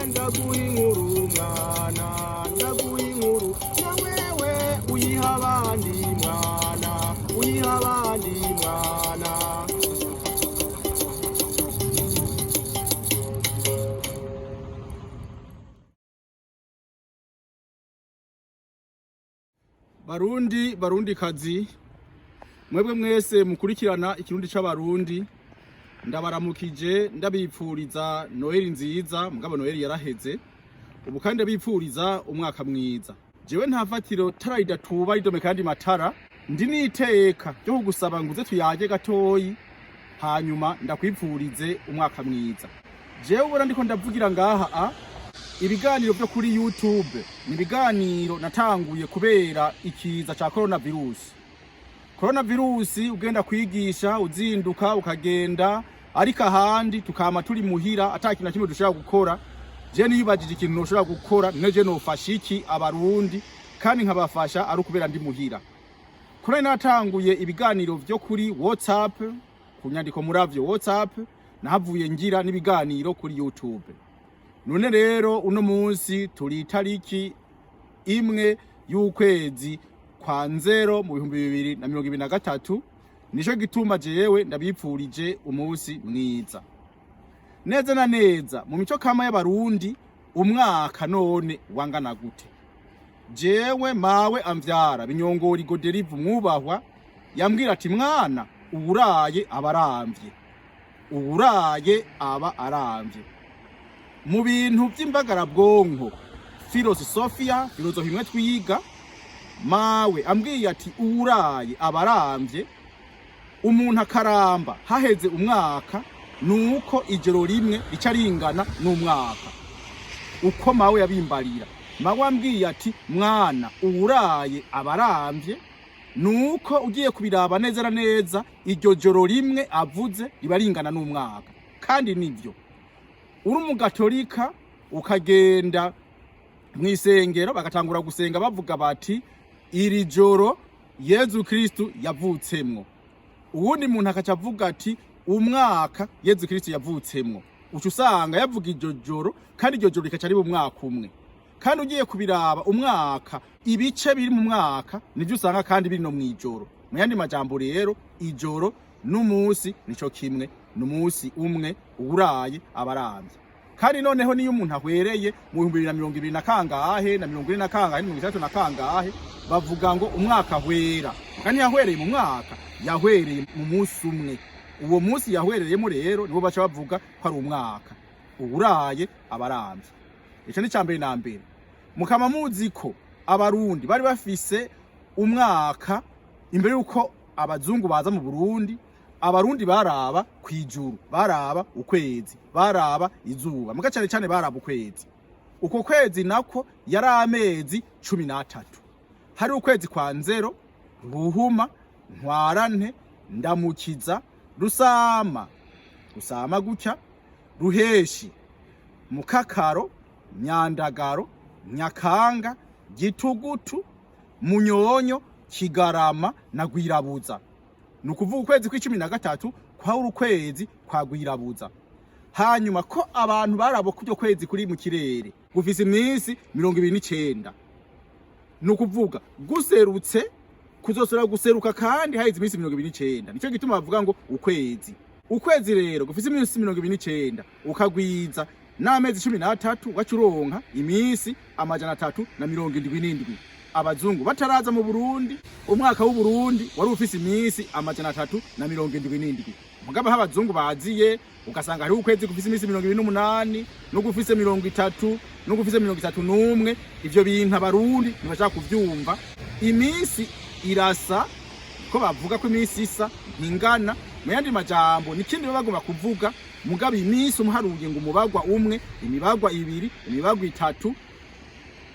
ndaguha inkuru mwana, ndaguha inkuru na wewe uyiha abandi mwana, uyiha abandi mwana. Barundi kazi, mwebwe mwese mukurikirana ikirundi c'abarundi, ndabaramukije ndabipfuriza Noheli nziza. Mugabo Noheli yaraheze, ubu kandi ndabipfuriza umwaka mwiza. Jewe nta fatiro tarayida tuba ridome kandi matara, ndi niteka ryo kugusaba nguze tuyaje gatoyi, hanyuma ndakwipfurize umwaka mwiza. Jewe ubona ndiko ndavugira ngaha ibiganiro byo kuri YouTube ni ibiganiro natanguye kubera ikiza ca coronavirus. Coronavirus ugenda kwigisha uzinduka ukagenda, ariko ahandi tukama turi muhira atakintu na kimwe dushaka gukora. Je niyibajije ikintu noshobora gukora neje nofasha iki abarundi, kandi nkabafasha ari ukubera ndi muhira. Kuri natanguye ibiganiro byo kuri WhatsApp, kunyandiko muravyo WhatsApp, nahavuye ngira n'ibiganiro kuri YouTube. None rero uno munsi turi itariki imwe y'ukwezi kwa nzero mu 2023, nico gituma jewe ndabipfurije umunsi mwiza. Neza na neza mu mico kama y'abarundi, umwaka none wangana gute? Jewe mawe amvyara Binyongori Goderive mwubahwa yambwira ati mwana, uburaye abaramvye, uburaye aba aramvye. Mu bintu by'imbagara bwonko filosofia imwe twiga, mawe ambwiye ati uburaye abaramvye, umuntu akaramba haheze umwaka nuko ijoro rimwe rica ringana n'umwaka. Uko mawe yabimbarira, mawe ambwiye ati mwana, uburaye abaramvye nuko ugiye kubiraba neza na neza iryo joro rimwe avuze riba ringana n'umwaka. Kandi nivyo, uri umugatolika ukagenda mwisengero bagatangura gusenga bavuga bati iri joro Yezu Kristo yavutsemwo. Uwundi muntu akaca avuga ati umwaka Yezu Kristo yavutsemwo. Uca usanga yavuga iryo joro, kandi iryo joro rikaca riba umwaka umwe. Kandi ugiye kubiraba umwaka, ibice biri mu mwaka nivyo usanga kandi biri no mwijoro. Mu yandi majambo rero, ijoro n'umunsi nico kimwe, n'umunsi umwe, uburaye abaramvye. Kandi noneho niyo umuntu ahwereye mu 2020 na kangahe na 2020 na kangahe na 2023 na kangahe, bavuga ngo umwaka hwera. Kandi yahwereye mu mwaka, yahwereye mu munsi umwe. Uwo munsi yahwereyemo rero nibo baca bavuga ko ari umwaka, uburaye abaramvye. Ico ni cambere na mbere. Mukama muzi ko abarundi bari bafise umwaka imbere yuko abazungu baza mu Burundi. Abarundi baraba kwijuru, baraba ukwezi, baraba izuba, muga cyane cyane baraba ukwezi. Uko kwezi nako yari amezi 13. Hari ukwezi kwa nzero, Ruhuma, Ntwarante, Ndamukiza, Rusama, Rusama gutya, Ruheshi, Mukakaro, Nyandagaro, Nyakanga, Gitugutu, Munyonyo, Kigarama na Gwirabuza. Nukuvuga ukwezi kwa13 kwa urukwezi kwa Gwirabuza. Hanyuma ko abantu barabo kubyo kwezi kuri mu kirere gufise iminsi 29. Nukuvuga guserutse kuzosora guseruka kandi haize iminsi 29. Nico gituma bavuga ngo ukwezi. Ukwezi rero gufise iminsi 29 ukagwiza n'amezi 13 wacuronka iminsi 377. Abazungu bataraza mu Burundi, umwaka w'u Burundi wari ufise iminsi 377. Mugabo abazungu baziye ugasanga hari ukwezi gufise iminsi 28 no gufise 30 no gufise 31. Ivyo bintu abarundi ntibashaka kuvyumva. Iminsi irasa ko bavuga ko iminsi isa ntingana. Mu yandi majambo nikindi bagomba kuvuga, mugabo iminsi umuharuye ngo umubagwa umwe, imibagwa ibiri, imibagwa itatu,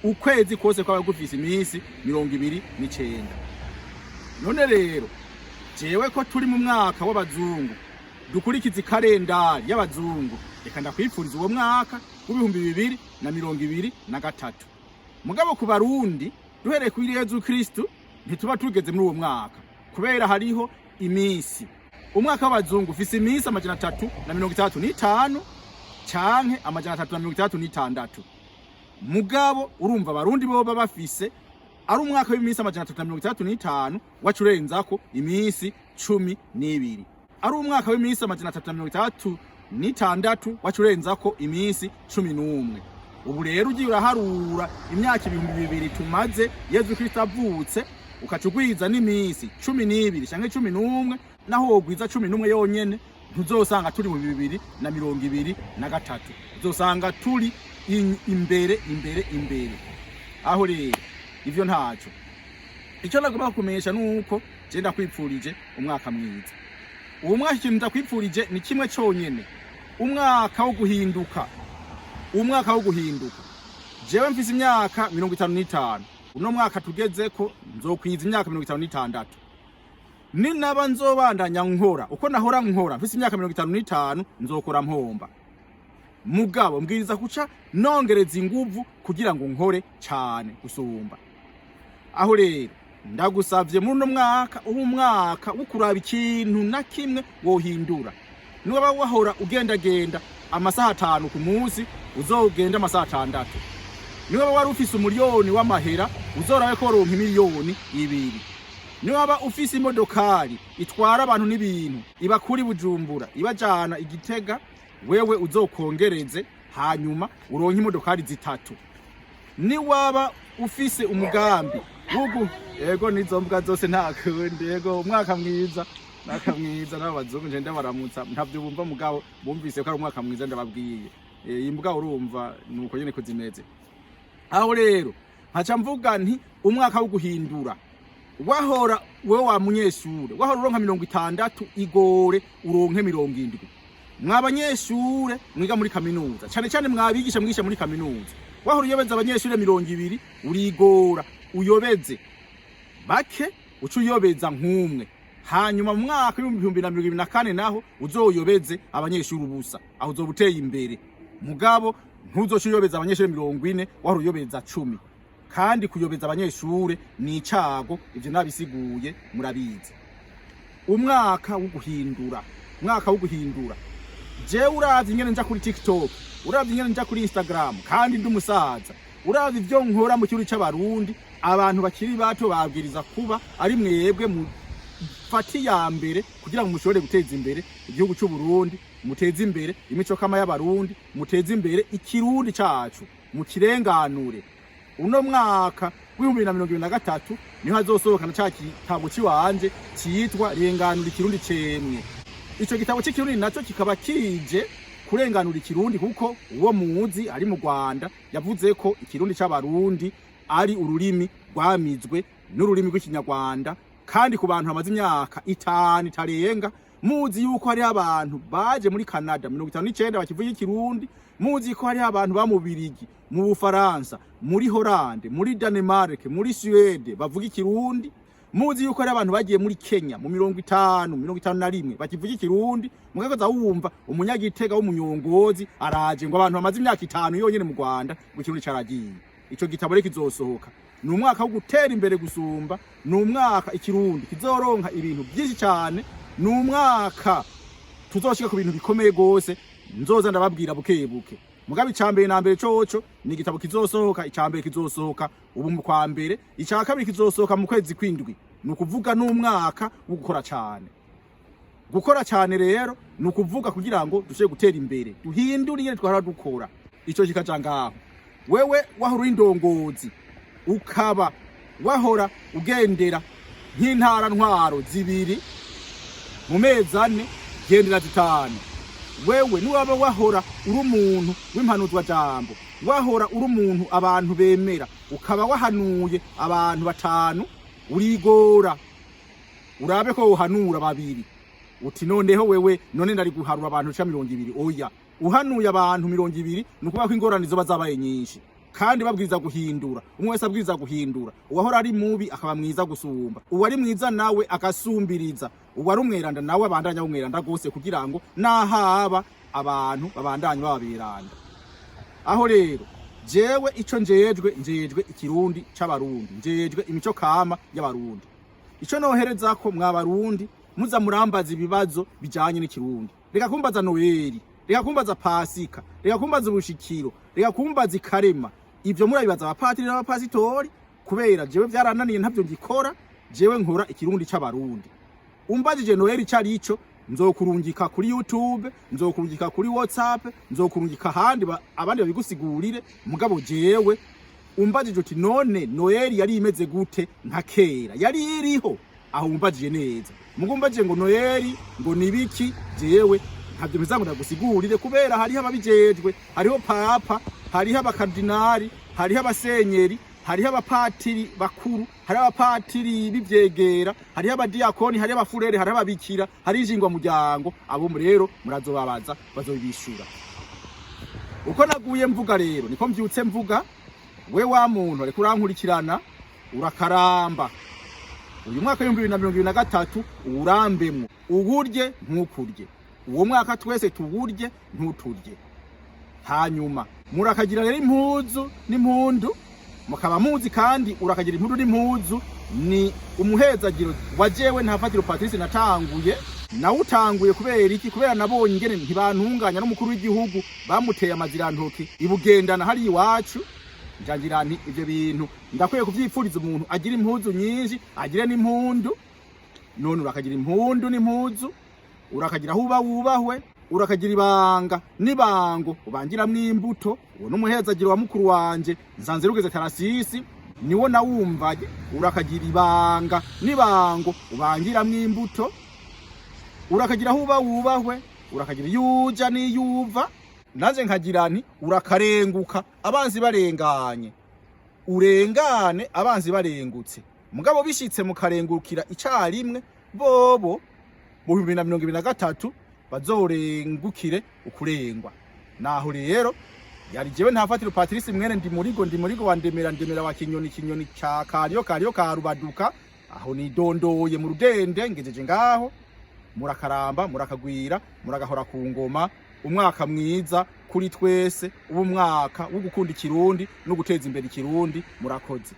ukwezi kose kwa gufise iminsi 29. None rero jewe ko turi mu mwaka w'abazungu, dukurikiza kalendari y'abazungu, reka ndakwipfuriza uwo mwaka w'2023. Mugabo ku barundi duhereye kuri Yezu Kristo ntituba tugeze muri uwo mwaka, kubera hariho iminsi. Umwaka w'abazungu ufise iminsi 365, canke amajana 336. Mugabo urumva abarundi boba bafise ari umwaka w'imisi amajana 335 wacurenzako imisi 12, ari umwaka w'imisi amajana 336 wacurenzako imisi 11. Ubu rero ugiye uraharura imyaka 2000 tumaze Yezu Kristo avutse ukacugwiza n'imisi 12 canke 11, naho wogwiza 11 yonyene ntuzosanga turi mu 2023, uzosanga turi imbere. Aho rero ivyo ntaco. Ico nagomba kumenyesha nuko je ndakwipfurije umwaka mwiza. Uwo mwaka ikintu ndakwipfurije ni kimwe conyene, umwaka wo guhinduka. Umwaka wo guhinduka. Jewe mfise imyaka 55. Uno mwaka tugezeko nzokwiza imyaka 56. Ninaba nzobandanya nkora uko nahora nkora mfise imyaka 55 nzokora mpomba. Mugabo mbwiriza kuca nongereza inguvu kugira ngo nkore cyane gusumba. Aho rero ndagusavye muri no mwaka umwaka wo kuraba ikintu na kimwe wohindura. Niba wahora ugendagenda amasaha 5 ku munsi uzogenda amasaha 6. Niba wari ufise umuliyoni w'amahera uzorabe ko ronka miliyoni 2. Niba ufise imodokari itwara abantu n'ibintu ibakuri Bujumbura ibajana Igitega, wewe uzokongereze hanyuma uronke imodokari 3. Ni waba ufise umugambi wugu yego nizo mbwa zose ntakundi yego umwaka mwiza n'abazungu nje ndabaramutsa ntavyo bumva mugabo bumvise ko ari umwaka mwiza ndababwiye imbwa urumva nuko nyene kuzimeze. Aho rero nkaca mvuga nti umwaka wo guhindura. Wahora wewe wa munyeshure wahora uronka 60 igore uronke 70. Mwabanyeshure mwiga muri kaminuza cyane mwabigisha mwigisha muri kaminuza wahora uyobeza abanyeshure 20 urigora uyobeze bake ucu uyobeza nk'umwe, hanyuma mu mwaka w'2024 naho uzoyobeze abanyeshure ubusa, aho uzobuteye imbere. Mugabo ntuzocuyobeza abanyeshure 40 wahora uyobeza 10, kandi kuyobeza abanyeshure ni icago, ivyo nabisiguye murabizi. Umwaka wo guhindura. Je urazi ingene nja kuri TikTok, urazi ingene nja kuri Instagram, kandi ndumusaza. Urazi ivyo nkora mu cyuri c'abarundi, abantu bakiri bato babwiriza kuba ari mwebwe mu fati ya mbere kugira ngo mushobore guteza imbere igihugu cy'u Burundi, muteze imbere imico kama y'abarundi, muteze imbere ikirundi cacu, mu kirenganure. Uno mwaka w'2023 niho hazosohokana ca gitabo ciwanje citwa Renganura Ikirundi cemwe. Ico gitabo cy'ikirundi naco kikaba kije kurenganura ikirundi, kuko uwo muzi ari mu Rwanda yavuze ko ikirundi c'abarundi ari ururimi rwamizwe n'ururimi rw'ikinyarwanda, kandi ku bantu bamaze imyaka 5 itarenga muzi yuko hari abantu baje muri Canada 59 bakivuga ikirundi, muzi ko hari abantu ba mu Birigi, mu Bufaransa, muri Hollande, muri Danemark, muri Suède bavuga ikirundi, muzi yuko hari abantu bagiye muri Kenya mu 51 bakivuga ikirundi. Mugakoza wumva umunyagitega w'umunyongozi araje ngo abantu bamaze imyaka 5 yonyene mu Rwanda ikirundi caragiye. Ico gitabo rero kizosohoka. Ni umwaka wo gutera imbere gusumba, ni umwaka ikirundi kizoronka ibintu byinshi cyane, ni umwaka tuzoshika ku bintu bikomeye gose. Nzoza ndababwira bukebuke. Mugabe icambere na mbere coco ni igitabo kizosohoka. Icambere kizosohoka ubu mu kwa mbere, ica kabiri kizosohoka mu kwezi kwindwi. Nukuvuga n'umwaka wo gukora cyane. Gukora cyane rero nukuvuga kugira ngo dushe gutera imbere, duhinduriye twara dukora. Ico kikaja ngaho. Wewe wahora indongozi ukaba wahora ugendera nk'intara ntwaro 2 mu mezi 4 gendera 5. Wewe niwaba wahora uri umuntu w'impanuzwa jambo, wahora uri umuntu abantu bemera, ukaba wahanuye abantu 5, urigora urabe ko uhanura 2. Uti noneho wewe none ndari guharura abantu 200. Oya, uhanuye abantu 200 nukuba ko ingorane zo bazabaye nyinshi, kandi babwiza guhindura. Umwe wese abwiza guhindura. Uwahora ari mubi akaba mwiza gusumba, uwari mwiza nawe akasumbiriza, uwari umweranda nawe abandanya umweranda gose, kugira ngo nahaba abantu babandanye baberanda. Aho rero jewe ico njejwe ikirundi c'abarundi, njejwe imico kama y'abarundi. Ico nohereza ko mwabarundi muza murambaza ibibazo bijanye n'ikirundi. Reka kumbaza Noeli, reka kumbaza pasika, reka kumbaza ubushikiro, reka kumbaza ikarema. Ivyo murabibaza abapatiri n'abapasitori, kubera jewe vyarananiye ntavyo ngikora, jewe nkora ikirundi c'abarundi. Umbajije Noheli carico, nzokurungika kuri YouTube, nzokurungika kuri WhatsApp, nzokurungika ahandi abandi babigusigurire. Mugabo jewe umbajije uti none Noheli yari imeze gute nka kera, yari iriho aho umbajije neza. Mugumbajije ngo Noheli ngo nibiki, jewe ntabyo mezango ndagusigurire, kubera hariho ababijejwe, hariho papa, hariho abakardinali, hariho abasenyeri, hariho abapatiri bakuru, hariho abapatiri bivyegera, hariho abadiakoni, hariho abafurere, hariho ababikira, hariho injingwa muryango. Abo rero murazobabaza bazobishura. Uko naguye mvuga rero niko mvyutse mvuga. We wa muntu ariko urankurikirana urakaramba. Uyu mwaka 2023 urambemwo, uburye ntukurye. Uwo mwaka twese tuburye ntuturye. Hanyuma murakagira rero impuzu n'impundu, mukaba muzi kandi urakagira impundu n'impuzu ni umuhezagiro wajewe ntafatiro Patrice natanguye. Nawe utanguye kubera iki? Kubera nabonye ingene ntibantunganya n'umukuru w'igihugu bamuteye amazirantoki ibugendana hari iwacu. Njangira nti ivyo bintu ndakwiye kuvyipfuriza umuntu agira impuzu nyinshi, agire n'impundu. None urakagira impundu n'impuzu, urakagira huba wubahwe, urakagira ibanga nibango ubangiramwo imbuto. Uwo n'umuhezagiro wa mukuru wanje Nzanze Rugeze Tarasisi, niwo nawumvaje. Urakagira ibanga nibango ubangiramwo imbuto, urakagira huba wubahwe, urakagira yuja niyuva. Naje nkagira nti urakarenguka abansi barenganye, urengane abansi barengutse. Mugabo bishitse mukarengukira icarimwe, bobo mu 2023 bazorengukire ukurengwa. Naho rero yari jewe ntafatiro Patrice mwene ndi murigo wandemera wa kinyoni ca kariyo ka rubaduka. Aho nidondoye mu rudende ngejeje ngaho. Murakaramba, murakagwira, muragahora ku ngoma. Umwaka mwiza kuri twese, ubu mwaka wo gukunda ikirundi no guteza imbere ikirundi. Murakoze.